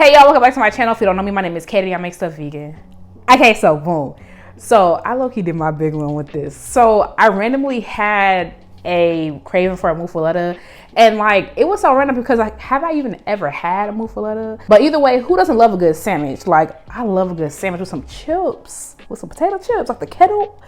Hey y'all, welcome back to my channel. If you don't know me, my name is Katie. I make stuff vegan. Okay, so boom. So I low-key did my big one with this. So I randomly had a craving for a muffuletta, and like it was so random because like, have I even ever had a muffuletta? But either way, who doesn't love a good sandwich? Like I love a good sandwich with some chips, with some potato chips, like the kettle.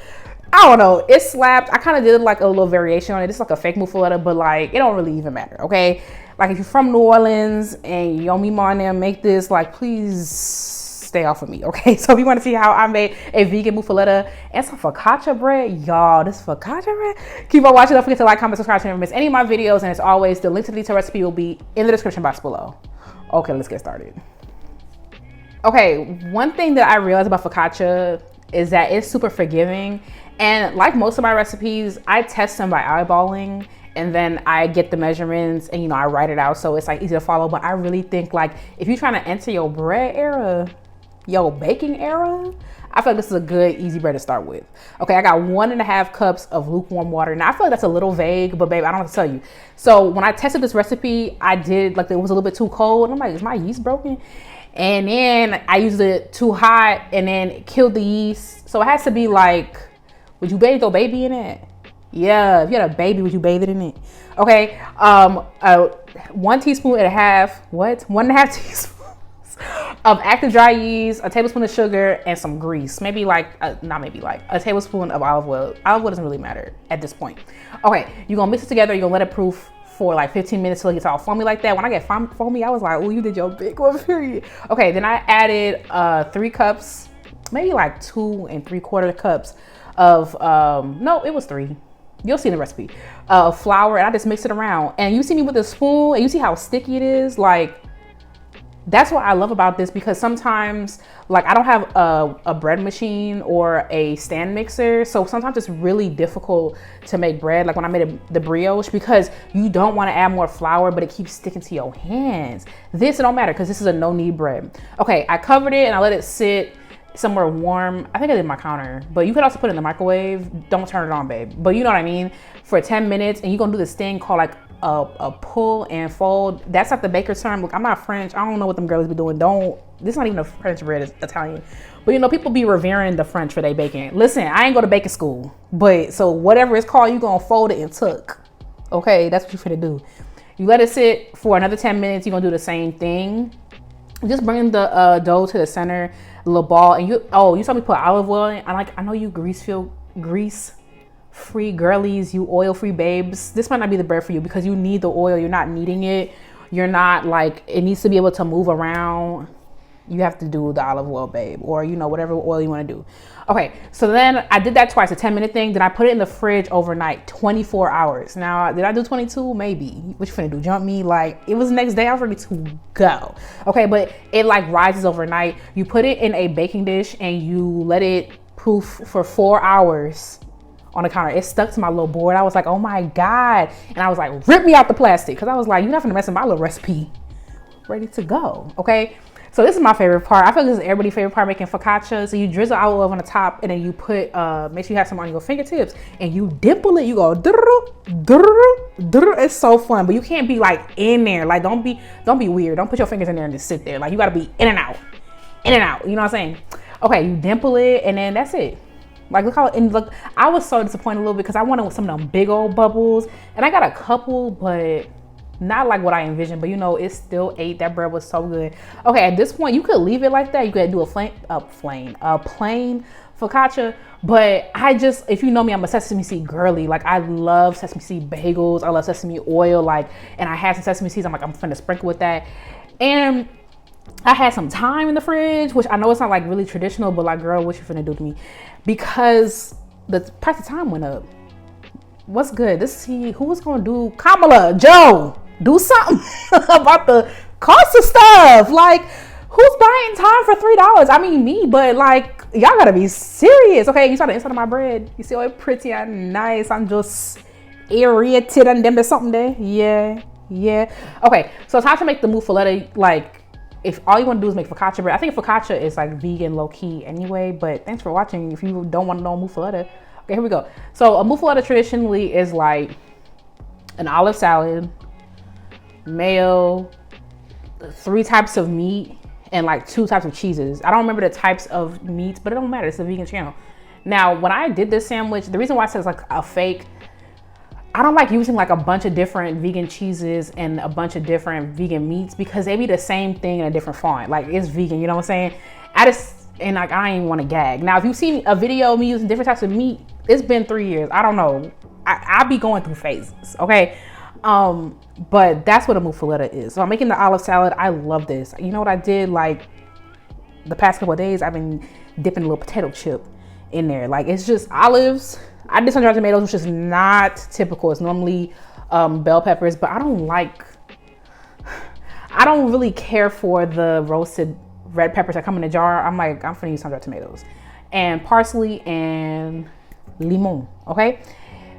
I don't know, it slapped. I kind of did like a little variation on it. It's like a fake muffuletta, but like it don't really even matter, okay? Like if you're from New Orleans and your mima and them make this, like please stay off of me, okay? So if you want to see how I made a vegan muffuletta and some focaccia bread, y'all, this focaccia bread, keep on watching. Don't forget to like, comment, subscribe to never miss any of my videos. And as always, the link to the detailed recipe will be in the description box below. Okay, let's get started. Okay, one thing that I realized about focaccia is that it's super forgiving. And like most of my recipes, I test them by eyeballing and then I get the measurements and, you know, I write it out so it's like easy to follow. But I really think like if you're trying to enter your bread era, your baking era, I feel like this is a good, easy bread to start with. Okay, I got 1.5 cups of lukewarm water. Now I feel like that's a little vague, but babe, I don't have to tell you. So when I tested this recipe, I did like it was a little bit too cold. And I'm like, is my yeast broken? And then I used it too hot and then it killed the yeast. So it has to be like, would you bathe your baby in it? Yeah, if you had a baby, would you bathe it in it? Okay, 1 teaspoon and a half, what? 1.5 teaspoons of active dry yeast, a tablespoon of sugar, and some grease. Maybe like, not maybe like, a tablespoon of olive oil. Olive oil doesn't really matter at this point. Okay, you're gonna mix it together, you're gonna let it proof for like 15 minutes till it gets all foamy like that. When I get foamy, I was like, oh, you did your big one, period. Okay, then I added 3 cups, maybe like 2 3/4 cups of, no, it was 3. You'll see in the recipe, flour, and I just mix it around. And you see me with a spoon and you see how sticky it is. Like, that's what I love about this, because sometimes like I don't have a bread machine or a stand mixer. So sometimes it's really difficult to make bread. Like when I made the brioche, because you don't want to add more flour, but it keeps sticking to your hands. This, it don't matter because this is a no knead bread. Okay, I covered it and I let it sit somewhere warm. I think I did my counter, but you could also put it in the microwave. Don't turn it on, babe. But you know what I mean? For 10 minutes, and you're gonna do this thing called like a pull and fold. That's like the baker's term. Look, I'm not French. I don't know what them girls be doing. This is not even a French bread, it's Italian. But you know, people be revering the French for their baking. Listen, I ain't go to baking school, but so whatever it's called, you gonna fold it and tuck. Okay, that's what you finna do. You let it sit for another 10 minutes. You're gonna do the same thing. Just bring the dough to the center, a little ball, and you saw me put olive oil in. I know you grease-free girlies, you oil-free babes. This might not be the bread for you because you need the oil. You're not kneading it. You're not like, it needs to be able to move around. You have to do the olive oil, babe, or you know, whatever oil you want to do. Okay, so then I did that twice, a 10-minute thing. Then I put it in the fridge overnight, 24 hours. Now, did I do 22? Maybe. What you finna do? Jump me? Like, it was the next day, I was ready to go. Okay, but it like rises overnight. You put it in a baking dish and you let it proof for 4 hours on the counter. It stuck to my little board. I was like, oh my God. And I was like, rip me out the plastic. Because I was like, you're not finna mess with my little recipe. Ready to go, okay? So this is my favorite part. I feel like this is everybody's favorite part, making focaccia. So you drizzle olive oil on the top and then you put, make sure you have some on your fingertips and you dimple it. You go, it's so fun, but you can't be like in there. Like, don't be weird. Don't put your fingers in there and just sit there. Like you gotta be in and out, you know what I'm saying? Okay, you dimple it and then that's it. Like look how, and look, I was so disappointed a little bit because I wanted some of them big old bubbles and I got a couple, but not like what I envisioned, but you know, it still ate. That bread was so good. Okay, at this point, you could leave it like that. You could do a plain focaccia, but if you know me, I'm a sesame seed girly. Like I love sesame seed bagels. I love sesame oil. Like, and I had some sesame seeds. I'm finna sprinkle with that. And I had some thyme in the fridge, which I know it's not like really traditional, but like, girl, what you finna do to me? Because the price of thyme went up. What's good? Who was gonna do, Kamala, Joe, do something about the cost of stuff. Like, who's buying thyme for $3? I mean, me, but like, y'all gotta be serious. Okay, you saw the inside of my bread. You see all it pretty and nice. I'm just aerated and then there's something there. Yeah. Okay, so it's time to make the muffuletta. Like, if all you want to do is make focaccia bread, I think focaccia is like vegan low key anyway. But thanks for watching. If you don't want to know muffuletta. Okay, here we go. So a muffuletta traditionally is like an olive salad, mayo, 3 types of meat, and like 2 types of cheeses. I don't remember the types of meats, but it don't matter. It's a vegan channel. Now, when I did this sandwich, the reason why I said it's like a fake, I don't like using like a bunch of different vegan cheeses and a bunch of different vegan meats because they be the same thing in a different font. Like, it's vegan, you know what I'm saying? And like, I ain't want to gag. Now, if you've seen a video of me using different types of meat, it's been 3 years. I don't know. I be going through phases, okay? But that's what a muffuletta is. So I'm making the olive salad. I love this. You know what I did? Like, the past couple of days, I've been dipping a little potato chip in there. Like, it's just olives. I did sun-dried tomatoes, which is not typical. It's normally bell peppers, but I don't really care for the roasted red peppers that come in a jar. I'm like, I'm finna use sun-dried tomatoes and parsley and limon, okay?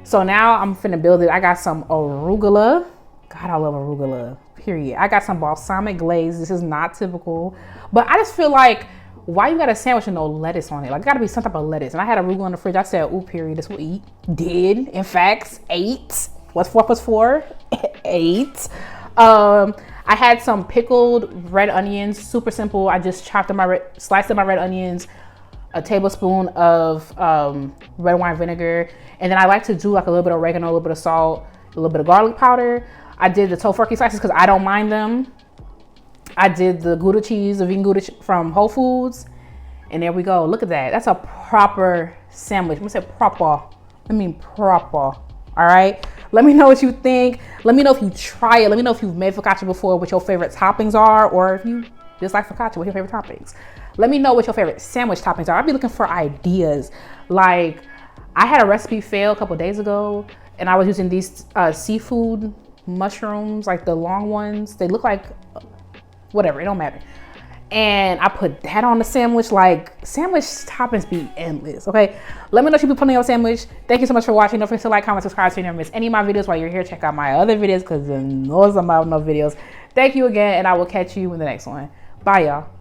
So now I'm finna build it. I got some arugula. God, I love arugula, period. I got some balsamic glaze. This is not typical, but I just feel like, why you got a sandwich with no lettuce on it? Like, gotta be some type of lettuce. And I had arugula in the fridge. I said, ooh, period, this will eat. Did, in fact, ate. What's 4 plus 4? 8. I had some pickled red onions, super simple. I just sliced up my red onions, a tablespoon of red wine vinegar. And then I like to do like a little bit of oregano, a little bit of salt, a little bit of garlic powder. I did the tofurkey slices because I don't mind them. I did the Gouda cheese, the vegan Gouda from Whole Foods. And there we go. Look at that. That's a proper sandwich. I'm gonna say proper. I mean proper. All right. Let me know what you think. Let me know if you try it. Let me know if you've made focaccia before, what your favorite toppings are, or if you dislike focaccia, what your favorite toppings. Let me know what your favorite sandwich toppings are. I'll be looking for ideas. Like, I had a recipe fail a couple days ago, and I was using these seafood mushrooms, like the long ones. They look like whatever, it don't matter. And I put that on the sandwich. Like, sandwich toppings be endless, okay? Let me know if you be putting on your sandwich. Thank you so much for watching. Don't forget to like, comment, subscribe so you never miss any of my videos. While you're here, check out my other videos because there's no videos. Thank you again, and I will catch you in the next one. Bye, y'all.